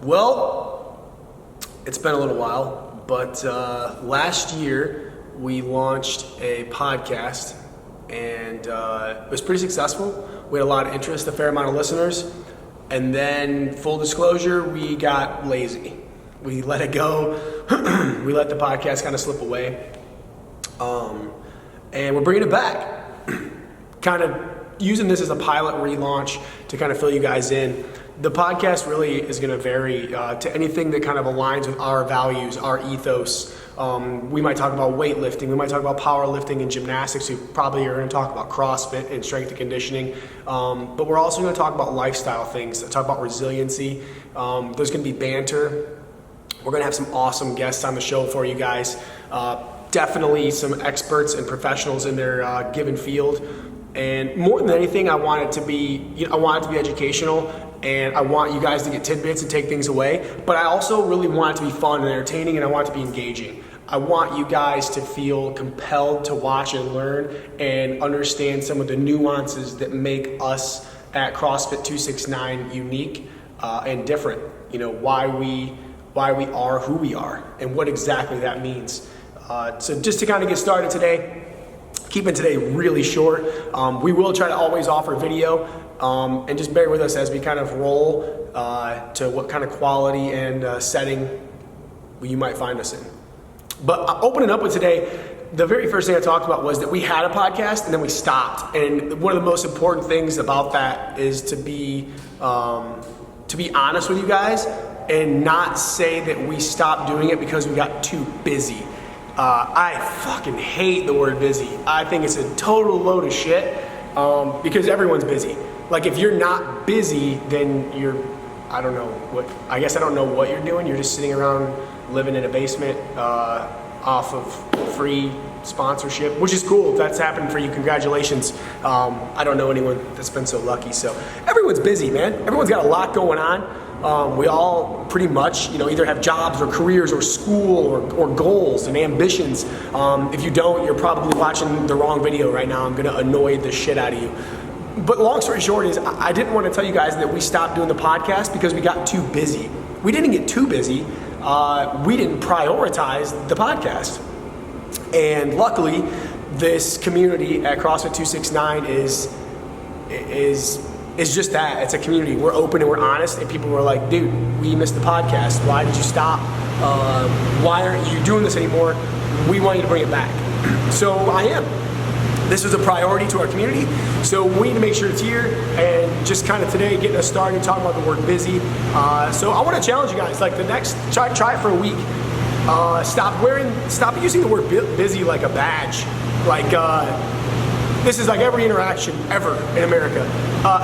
Well, it's been a little while, but last year we launched a podcast and it was pretty successful. We had a lot of interest, a fair amount of listeners, and then full disclosure, we got lazy. We let it go. We let the podcast kind of slip away. And we're bringing it back. Kind of using this as a pilot relaunch to kind of fill you guys in. The podcast really is going to vary to anything that kind of aligns with our values, our ethos. We might talk about weightlifting, we might talk about powerlifting and gymnastics. We probably are going to talk about CrossFit and strength and conditioning. But we're also going to talk about lifestyle things, talk about resiliency. There's going to be banter. We're going to have some awesome guests on the show for you guys. Definitely some experts and professionals in their given field. And more than anything, I want it to be educational, and I want you guys to get tidbits and take things away. But I also really want it to be fun and entertaining, and I want it to be engaging. I want you guys to feel compelled to watch and learn and understand some of the nuances that make us at CrossFit 269 unique and different. You know, why we are who we are and what exactly that means. So just to kind of get started today, keeping today really short, we will try to always offer video, and just bear with us as we kind of roll to what kind of quality and setting you might find us in. But opening up with today, the very first thing I talked about was that we had a podcast and then we stopped. And one of the most important things about that is to be honest with you guys and not say that we stopped doing it because we got too busy. I fucking hate the word busy. I think it's a total load of shit because everyone's busy. Like if you're not busy, then I don't know what you're doing. You're just sitting around living in a basement off of free sponsorship, which is cool. If that's happened for you, congratulations. I don't know anyone that's been so lucky. So everyone's busy, man. Everyone's got a lot going on. We all pretty much, either have jobs or careers or school or goals and ambitions. If you don't, you're probably watching the wrong video right now. I'm going to annoy the shit out of you. But long story short is I didn't want to tell you guys that we stopped doing the podcast because we got too busy. We didn't get too busy. We didn't prioritize the podcast. And luckily, this community at CrossFit 269 is just that. It's a community. We're open and we're honest, and people were like, dude, we missed the podcast. Why did you stop? Why aren't you doing this anymore? We want you to bring it back. So I am. This is a priority to our community, so we need to make sure it's here, and just kind of today getting us started talking about the word busy. So I want to challenge you guys, like try it for a week. Stop using the word busy like a badge. Like, this is like every interaction ever in America.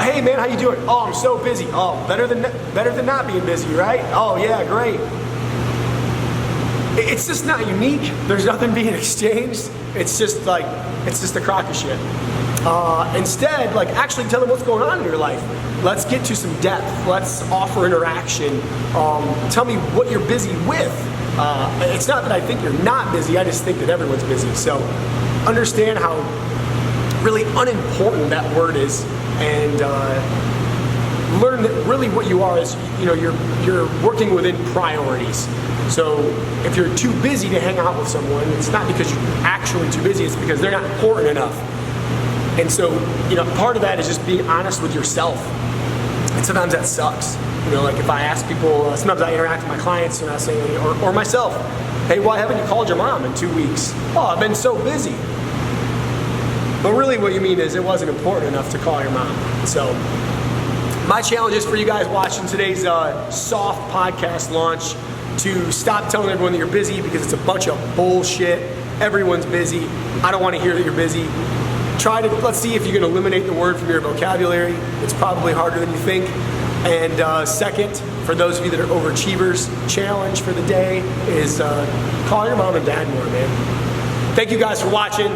Hey man, how you doing? Oh, I'm so busy. Oh, better than not being busy, right? Oh yeah, great. It's just not unique. There's nothing being exchanged. It's just a crock of shit. Instead, actually tell them what's going on in your life. Let's get to some depth. Let's offer interaction. Tell me what you're busy with. It's not that I think you're not busy. I just think that everyone's busy. So understand how really unimportant that word is, and learn that really what you are is, you're working within priorities. So if you're too busy to hang out with someone, it's not because you're actually too busy, it's because they're not important enough. And so, part of that is just being honest with yourself. And sometimes that sucks. If I ask people, sometimes I interact with my clients and I say, or myself, hey, why haven't you called your mom in 2 weeks? Oh, I've been so busy. But really what you mean is it wasn't important enough to call your mom. So my challenge is for you guys watching today's soft podcast launch to stop telling everyone that you're busy, because it's a bunch of bullshit. Everyone's busy. I don't want to hear that you're busy. Let's see if you can eliminate the word from your vocabulary. It's probably harder than you think. And second, for those of you that are overachievers, challenge for the day is call your mom and dad more, man. Thank you guys for watching.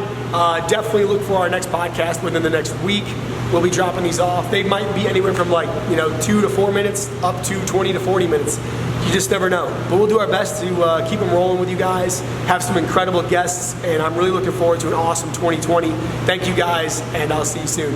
Definitely look for our next podcast within the next week. We'll be dropping these off. They might be anywhere from 2 to 4 minutes up to 20 to 40 minutes. You just never know. But we'll do our best to keep them rolling with you guys, have some incredible guests, and I'm really looking forward to an awesome 2020. Thank you guys, and I'll see you soon.